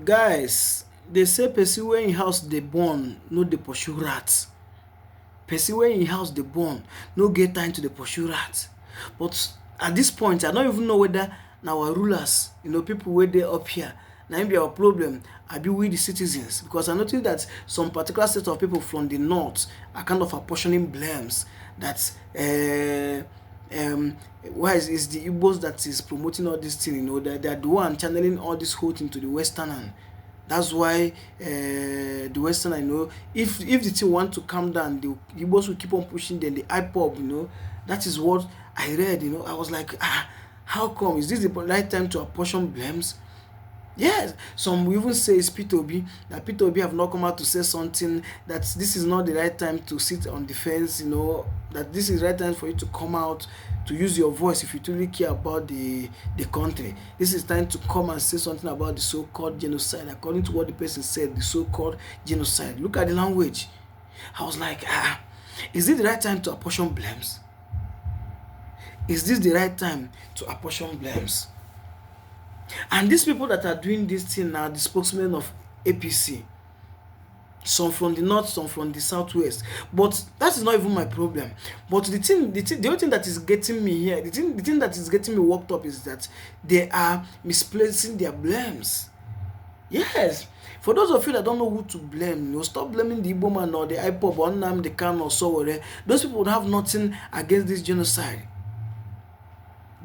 Guys, they say person wey in house dey born no dey pursue rat. Person wey in house dey born no get time to dey pursue rat. But at this point, I don't even know whether na our rulers, people wey dey up here, na im be our problem, abi we the citizens. Because I notice that some particular set of people from the north are kind of apportioning blames that why is the Igbos that is promoting all this thing, that they are the one channeling all this whole thing to the Westerner. That's why the Westerner, if the thing want to calm down, the Igbos will keep on pushing them, the IPOB, that is what I read, I was like, how come? Is this the right time to apportion blames? Yes, some will even say it's P2B, that P2B have not come out to say something, that this is not the right time to sit on the fence, that this is the right time for you to come out, to use your voice if you truly care about the country. This is time to come and say something about the so-called genocide, according to what the person said, the so-called genocide. Look at the language. I was like, is it the right time to apportion blames? Is this the right time to apportion blames? And these people that are doing this thing are the spokesmen of APC. Some from the north, some from the southwest. But that is not even my problem. But the only thing that is getting me here, the thing that is getting me worked up is that they are misplacing their blames. Yes. For those of you that don't know who to blame, stop blaming the Igbo man or the IPOB or the Khan or so. Those people have nothing against this genocide.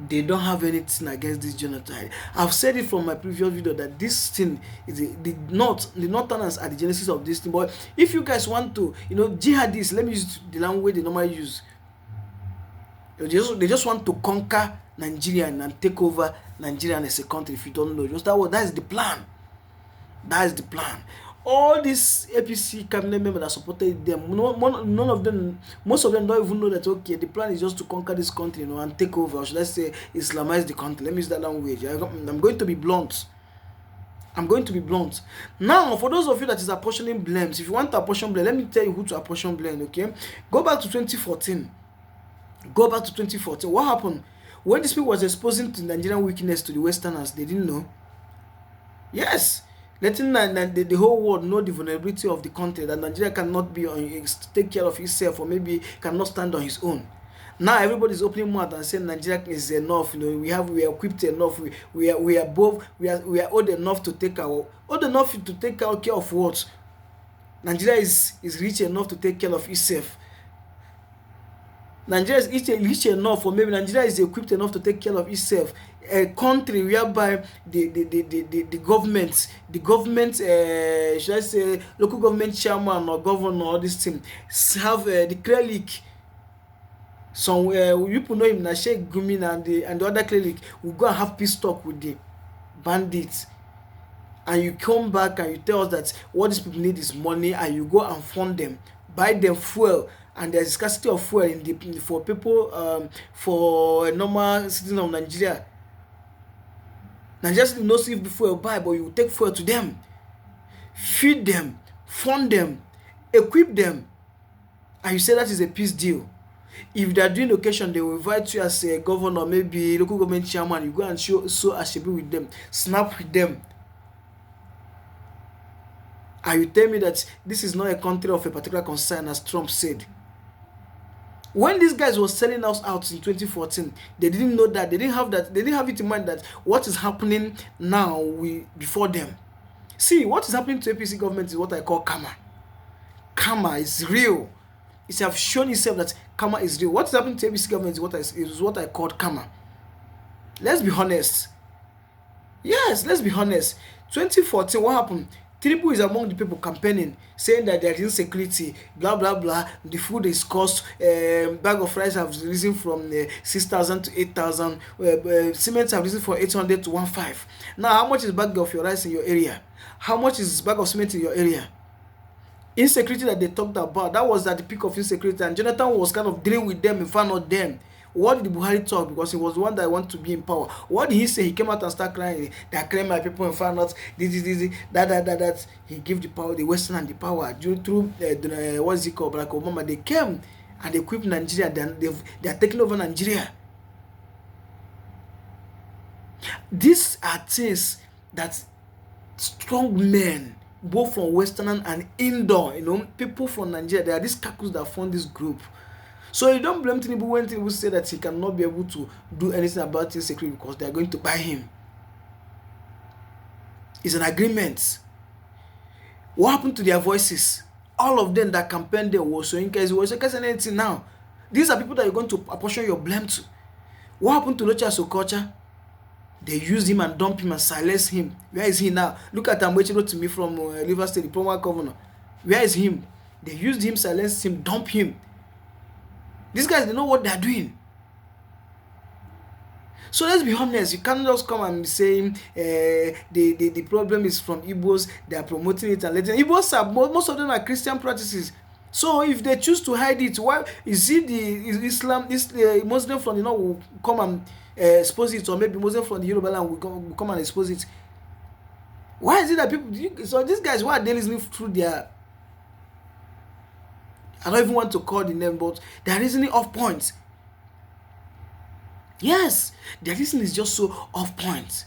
They don't have anything against this genocide. I've said it from my previous video that this thing is the Northerners are the genesis of this thing. But if you guys want to, jihadists, let me use the language they normally use. They just want to conquer Nigeria and take over Nigeria as a country. If you don't know, that is the plan. That is the plan. All these APC cabinet members that supported them, none of them, most of them don't even know that, okay, the plan is just to conquer this country, and take over, or should I say, Islamize the country. Let me use that language. I'm going to be blunt. Now, for those of you that is apportioning blames, if you want to apportion blame, let me tell you who to apportion blame, okay? Go back to 2014. What happened? When these people was exposing the Nigerian weakness to the Westerners, they didn't know. Yes. Letting the whole world know the vulnerability of the country, that Nigeria cannot take care of itself, or maybe cannot stand on his own. Now everybody is opening mouth and saying Nigeria is enough. We are equipped enough. We are old enough to take care of what? Nigeria is rich enough to take care of itself. Nigeria is rich enough, or maybe Nigeria is equipped enough to take care of itself. A country whereby the government, should I say, local government chairman or governor or this thing, have the clinic. Some people know him, Sheikh Gumi and the other clinic will go and have peace talk with the bandits. And you come back and you tell us that what these people need is money, and you go and fund them, buy them fuel. And there's scarcity of fuel for people, for a normal citizen of Nigeria. Nigeria knows if the fuel buy, but you take fuel to them, feed them, fund them, equip them, and you say that is a peace deal. If they are doing occasion, they will invite you as a governor, maybe local government chairman. You go and show Ashebi with them, snap with them, and you tell me that this is not a country of a particular concern, as Trump said. When these guys were selling us out in 2014, they didn't know that. They didn't have it in mind that what is happening now before them. See, what is happening to APC government is what I call karma. Karma is real. It has shown itself that karma is real. What is happening to APC government is what I call karma. Let's be honest. Yes, let's be honest. 2014, what happened? Tinubu is among the people campaigning, saying that there is insecurity, blah blah blah. The food is cost. Bag of rice have risen from 6,000 to 8,000. Cement have risen from 800 to 1,500. Now, how much is bag of your rice in your area? How much is bag of cement in your area? Insecurity that they talked about, that was at the peak of insecurity, and Jonathan was kind of dealing with them in front of them. What did Buhari talk? Because he was the one that wanted to be in power. What did he say? He came out and started crying. They are crying my people in front of that. He gave the power, the Western and the power through what's it called, Barack Obama. They came and they equipped Nigeria. They are taking over Nigeria. These are things that strong men, both from Western and indoor, people from Nigeria. There are these kakus that form this group. So you don't blame Tinubu when Tinubu say that he cannot be able to do anything about insecurity because they are going to buy him. It's an agreement. What happened to their voices? All of them that campaigned there was so in case anything now. These are people that you're going to apportion your blame to. What happened to Locha Sokocha? They used him and dumped him and silenced him. Where is he now? Look at Amwechi wrote to me from Rivers State, the former governor. Where is him? They used him, silenced him, dumped him. These guys, they know what they're doing. So let's be honest. You can't just come and be saying the problem is from Igbos. They are promoting it and letting Igbos are most of them are Christian practices. So if they choose to hide it, why is it the Muslim from will come and expose it, or maybe Muslim from the Yoruba land will come and expose it? Why is it that people? So these guys, why are they listening through their? I don't even want to call the name, but they are reasoning off point. Yes, their reason is just so off point.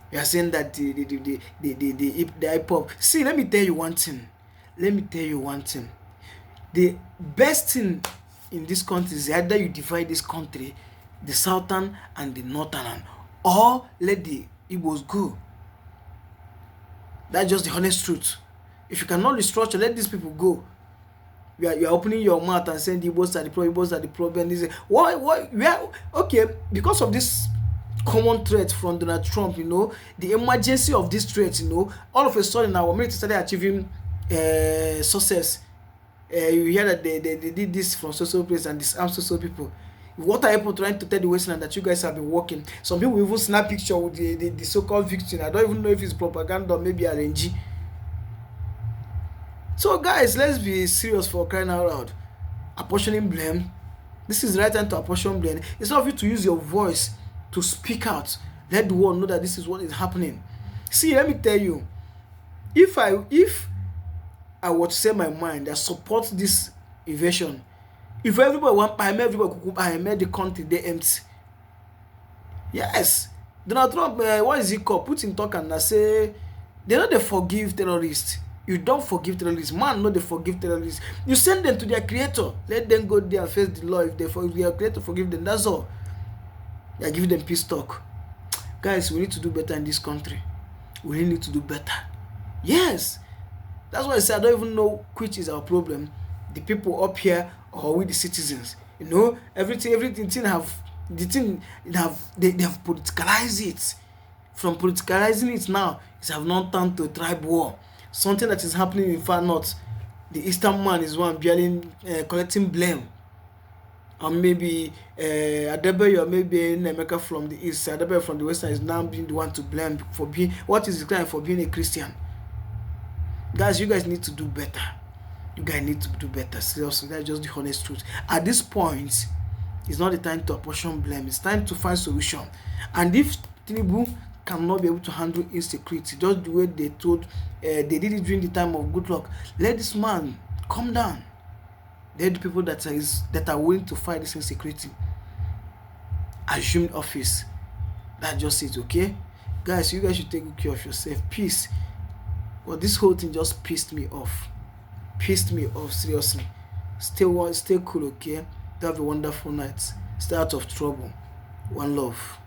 You are saying that the hip hop. See, let me tell you one thing. The best thing in this country is either you divide this country, the southern and the northern, or let the Igbos go. That's just the honest truth. If you cannot restructure, let these people go. You are opening your mouth and saying the Igbos are the problem. Igbos are the problem. Why? Okay, because of this common threat from Donald Trump, the emergency of this threat, all of a sudden our military started achieving success. You hear that they did this from social place and disarm social people. What are people trying to tell the Western that you guys have been working? Some people even snap picture with the so-called victim. I don't even know if it's propaganda or maybe RNG. So guys, let's be serious for crying out loud. Apportioning blame. This is the right time to apportion blame. It's not for you to use your voice to speak out. Let the world know that this is what is happening. See, let me tell you, if I were to say my mind that support this invasion, if everybody want I made the country they empty. Yes, Donald Trump, what is he called? Putin talk and say they know they forgive terrorists. You don't forgive terrorists. Man, no, they forgive terrorists. You send them to their creator. Let them go there and face the law. If their creator forgive them, that's all. They are giving them peace talk. Guys, we need to do better in this country. We really need to do better. Yes. That's why I say I don't even know which is our problem. The people up here or we the citizens. Everything they have politicalized it. From politicalizing it now, it have not turned to a tribe war. Something that is happening in far north. The eastern man is one collecting blame. Or maybe Adebayo, or maybe in America from the east, Adebayo from the western is now being the one to blame for being a Christian. Guys, you guys need to do better. You guys need to do better. Seriously, that's just the honest truth. At this point, it's not the time to apportion blame. It's time to find solution. And if Tinubu cannot be able to handle insecurity, just the way they did it during the time of Goodluck, let this man calm down. Let the people that are willing to fight this insecurity assume office. That's just it, okay? Guys, you guys should take good care of yourself. Peace. But this whole thing just pissed me off. Seriously. Stay cool, okay? Have a wonderful night. Stay out of trouble. One love.